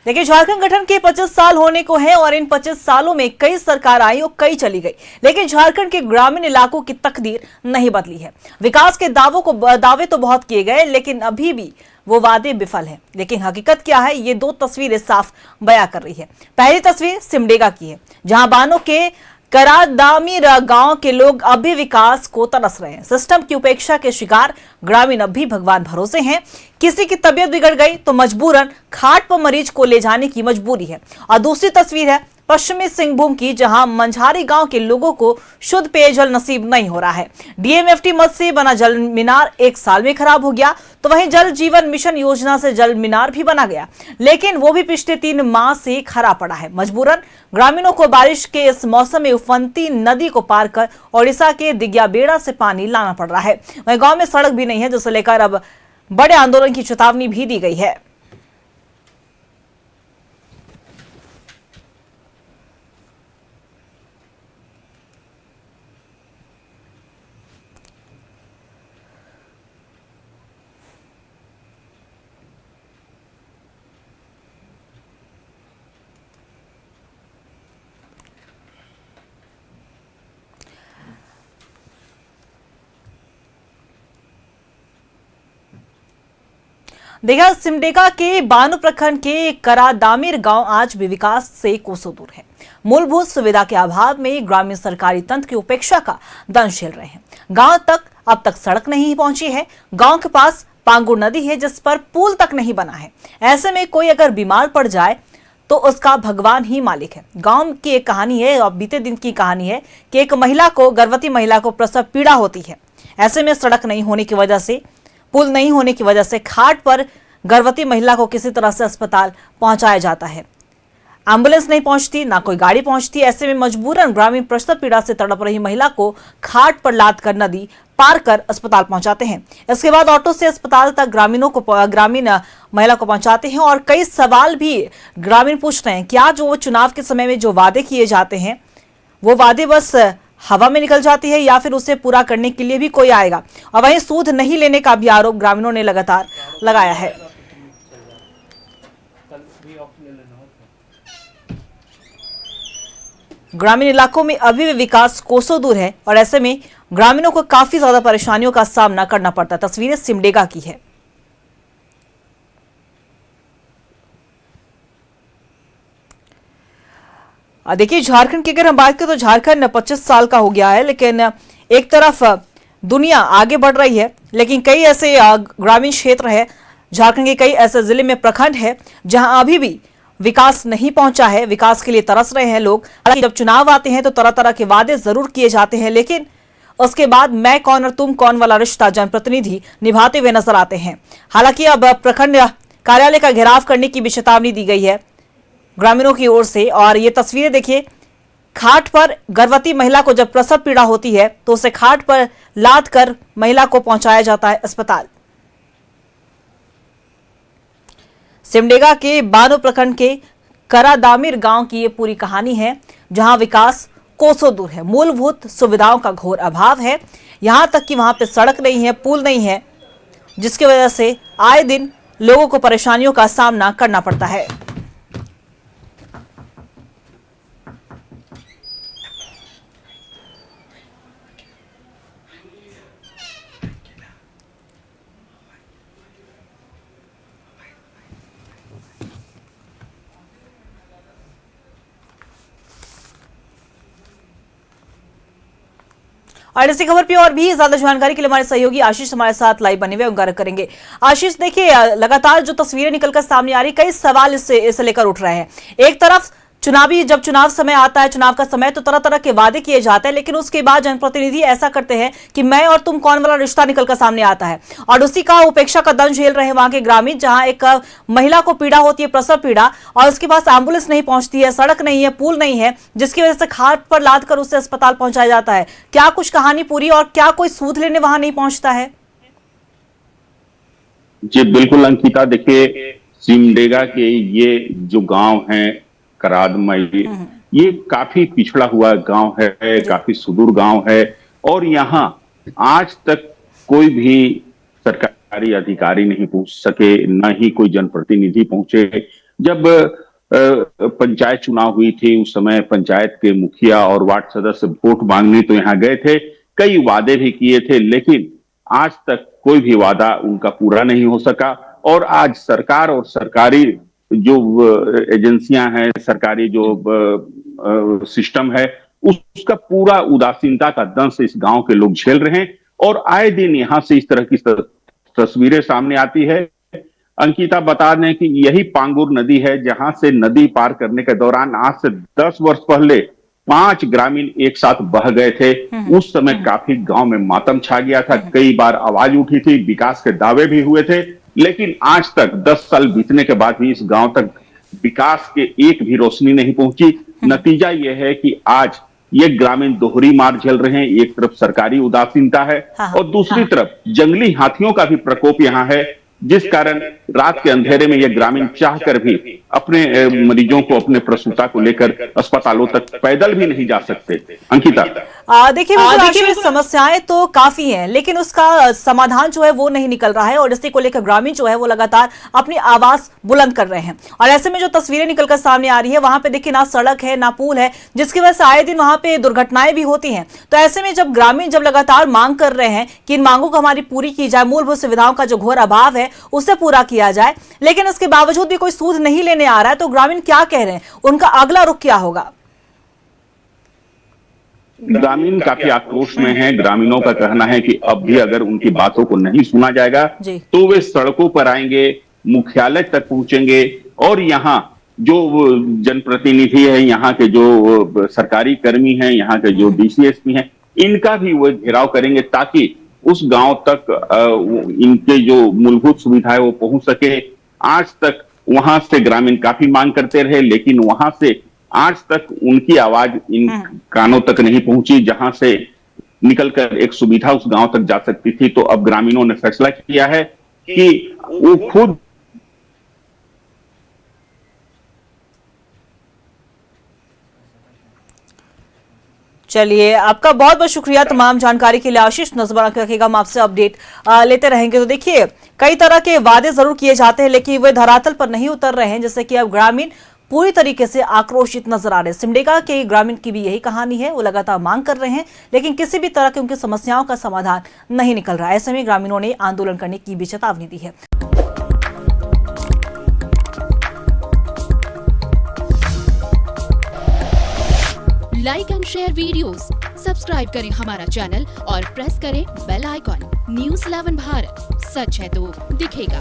देखिए, झारखंड गठन के 25 साल होने को है और इन 25 सालों में कई सरकार आई और कई चली गई, लेकिन झारखंड के ग्रामीण इलाकों की तकदीर नहीं बदली है। विकास के दावे तो बहुत किए गए, लेकिन अभी भी वो वादे विफल हैं। लेकिन हकीकत क्या है, ये दो तस्वीरें साफ बयां कर रही है। पहली तस्वीर सिमडेगा की है, जहां बानो के करादामीर गांव के लोग अब भी विकास को तरस रहे हैं। सिस्टम की उपेक्षा के शिकार ग्रामीण अब भी भगवान भरोसे हैं। किसी की तबीयत बिगड़ गई तो मजबूरन खाट पर मरीज को ले जाने की मजबूरी है। और दूसरी तस्वीर है पश्चिमी सिंहभूम की, जहां मंझारी गांव के लोगों को शुद्ध पेयजल नसीब नहीं हो रहा है। डीएमएफटी मद से बना जल मीनार 1 साल में खराब हो गया, तो वहीं जल जीवन मिशन योजना से जल मीनार भी बना गया, लेकिन वो भी पिछले 3 माह से खराब पड़ा है। मजबूरन ग्रामीणों को बारिश के इस मौसम में उफनती नदी को पार कर ओडिशा के दिग्याबेड़ा से पानी लाना पड़ रहा है। वहीं गांव में सड़क भी नहीं है, जिसे लेकर अब बड़े आंदोलन की चेतावनी भी दी गई है। देखा, सिमडेगा के बानो प्रखंड के करादामीर गांव आज भी विकास से कोसों दूर है। मूलभूत सुविधा के अभाव में ग्रामीण सरकारी तंत्र की उपेक्षा का दंश झेल रहे हैं। गांव तक अब तक सड़क नहीं पहुंची है। गांव के पास पांगुर नदी है, जिस पर पुल तक नहीं बना है। ऐसे में कोई अगर बीमार पड़ जाए तो उसका भगवान ही मालिक है। गांव की एक कहानी है, और बीते दिन की कहानी है कि एक गर्भवती महिला को प्रसव पीड़ा होती है। ऐसे में सड़क नहीं होने की वजह से, पुल नहीं होने की वजह से खाट पर गर्भवती महिला को किसी तरह से अस्पताल पहुंचाया जाता है। एम्बुलेंस नहीं पहुंचती, ना कोई गाड़ी पहुंचती। ऐसे में मजबूरन ग्रामीण प्रसव पीड़ा से तड़प रही महिला को खाट पर लाद कर नदी पार कर अस्पताल पहुंचाते हैं। इसके बाद ऑटो से अस्पताल तक ग्रामीण महिला को पहुंचाते हैं। और कई सवाल भी ग्रामीण पूछ रहे हैं, क्या जो चुनाव के समय में जो वादे किए जाते हैं वो वादे बस हवा में निकल जाती है, या फिर उसे पूरा करने के लिए भी कोई आएगा। और वहीं सूद नहीं लेने का भी आरोप ग्रामीणों ने लगातार लगाया है। ग्रामीण इलाकों में अभी भी विकास कोसों दूर है, और ऐसे में ग्रामीणों को काफी ज्यादा परेशानियों का सामना करना पड़ता है। तस्वीरें सिमडेगा की है। देखिए, झारखंड की अगर हम बात करें तो झारखंड 25 साल का हो गया है, लेकिन एक तरफ दुनिया आगे बढ़ रही है, लेकिन कई ऐसे ग्रामीण क्षेत्र है, झारखंड के कई ऐसे जिले में प्रखंड है जहां अभी भी विकास नहीं पहुंचा है। विकास के लिए तरस रहे हैं लोग। हालांकि जब चुनाव आते हैं तो तरह तरह के वादे जरूर किए जाते हैं, लेकिन उसके बाद मैं कौन और तुम कौन वाला रिश्ता जनप्रतिनिधि निभाते हुए नजर आते हैं। हालांकि अब प्रखंड कार्यालय का घेराव करने की भी चेतावनी दी गई है ग्रामीणों की ओर से। और ये तस्वीरें देखिए, खाट पर गर्भवती महिला को जब प्रसव पीड़ा होती है तो उसे खाट पर लाद कर महिला को पहुंचाया जाता है अस्पताल। सिमडेगा के बानो प्रखंड के करादामीर गांव की ये पूरी कहानी है, जहां विकास कोसों दूर है। मूलभूत सुविधाओं का घोर अभाव है, यहां तक कि वहां पे सड़क नहीं है, पुल नहीं है, जिसकी वजह से आए दिन लोगों को परेशानियों का सामना करना पड़ता है। और इसी खबर पे और भी ज्यादा जानकारी के लिए हमारे सहयोगी आशीष हमारे साथ लाइव बने हुए उंगार करेंगे। आशीष, देखिए, लगातार जो तस्वीरें निकलकर सामने आ रही, कई सवाल इसे लेकर उठ रहे हैं। एक तरफ जब चुनाव समय आता है, चुनाव का समय, तो तरह तरह के वादे किए जाते हैं, लेकिन उसके बाद जनप्रतिनिधि ऐसा करते हैं कि मैं और तुम कौन वाला रिश्ता निकलकर सामने आता है। और उसी का उपेक्षा का दंश झेल रहे हैं वहां के ग्रामीण, जहां एक महिला को पीड़ा होती है, प्रसव पीड़ा, और उसके पास एम्बुलेंस नहीं पहुंचती है, सड़क नहीं है, पुल नहीं है, जिसकी वजह से खाट पर लाद कर उसे अस्पताल पहुंचाया जाता है। क्या कुछ कहानी पूरी, और क्या कोई सूद लेने वहां नहीं पहुंचता है? जी बिल्कुल अंकिता, देखिए, सिमडेगा के ये जो गांव है करादमई, ये काफी पिछड़ा हुआ गांव है, काफी सुदूर गांव है। और यहाँ आज तक कोई भी सरकारी अधिकारी नहीं पहुंच सके, न ही कोई जनप्रतिनिधि पहुंचे। जब पंचायत चुनाव हुई थी, उस समय पंचायत के मुखिया और वार्ड सदस्य वोट मांगने तो यहाँ गए थे, कई वादे भी किए थे, लेकिन आज तक कोई भी वादा उनका पूरा नहीं हो सका। और आज सरकार और सरकारी जो एजेंसियां हैं, सरकारी जो सिस्टम है, उसका पूरा उदासीनता का दंश इस गांव के लोग झेल रहे हैं। और आए दिन यहां से इस तरह की तस्वीरें सामने आती है। अंकिता बता दें कि यही पांगुर नदी है, जहां से नदी पार करने के दौरान आज से 10 वर्ष पहले 5 ग्रामीण एक साथ बह गए थे। उस समय काफी गांव में मातम छा गया था, कई बार आवाज उठी थी, विकास के दावे भी हुए थे, लेकिन आज तक 10 साल बीतने के बाद भी इस गांव तक विकास के एक भी रोशनी नहीं पहुंची। नतीजा यह है कि आज ये ग्रामीण दोहरी मार झेल रहे हैं। एक तरफ सरकारी उदासीनता है और दूसरी तरफ जंगली हाथियों का भी प्रकोप यहाँ है, जिस कारण रात के अंधेरे में ये ग्रामीण चाहकर भी अपने मरीजों को, अपने प्रसूता को लेकर अस्पतालों तक पैदल भी नहीं जा सकते। अंकिता, देखिए समस्याएं तो काफी हैं, लेकिन उसका समाधान जो है वो नहीं निकल रहा है और इसी को लेकर ग्रामीण जो है वो लगातार अपनी आवाज बुलंद कर रहे हैं। और ऐसे में जो तस्वीरें निकलकर सामने आ रही है, वहां पे देखिए ना सड़क है ना पुल है, जिसकी वजह से आए दिन वहां पे दुर्घटनाएं भी होती हैं। तो ऐसे में जब ग्रामीण जब लगातार मांग कर रहे हैं कि इन मांगों को हमारी पूरी की जाए, मूलभूत सुविधाओं का जो घोर अभाव है उसे पूरा किया जाए, लेकिन इसके बावजूद भी कोई सूद नहीं लेने आ रहा है, तो ग्रामीण क्या कह रहे हैं, उनका अगला रुख क्या होगा? ग्रामीण काफी आक्रोश में हैं। ग्रामीणों का कहना है कि अब भी अगर उनकी बातों को नहीं सुना जाएगा तो वे सड़कों पर आएंगे, मुख्यालय तक पहुंचेंगे और यहाँ जो जनप्रतिनिधि है, यहाँ के जो सरकारी कर्मी हैं, यहाँ के जो डीसीएसपी हैं, इनका भी वो घेराव करेंगे ताकि उस गांव तक इनके जो मूलभूत सुविधाएं वो पहुंच सके। आज तक वहां से ग्रामीण काफी मांग करते रहे, लेकिन वहां से आज तक उनकी आवाज इन कानों तक नहीं पहुंची, जहां से निकलकर एक सुविधा उस गांव तक जा सकती थी। तो अब ग्रामीणों ने फैसला किया है कि वो खुद चलिए, आपका बहुत बहुत शुक्रिया तमाम जानकारी के लिए आशीष। नजर रखिएगा, हम आपसे अपडेट लेते रहेंगे। तो देखिए, कई तरह के वादे जरूर किए जाते हैं, लेकिन वे धरातल पर नहीं उतर रहे हैं, जैसे कि अब ग्रामीण पूरी तरीके से आक्रोशित नजर आ रहे हैं। सिमडेगा के ग्रामीण की भी यही कहानी है, वो लगातार मांग कर रहे हैं, लेकिन किसी भी तरह की उनकी समस्याओं का समाधान नहीं निकल रहा है। ऐसे में ग्रामीणों ने आंदोलन करने की भी चेतावनी दी है। Like and share videos, subscribe करें हमारा चैनल और प्रेस करें बेल आइकॉन। News 11 भारत, सच है तो दिखेगा।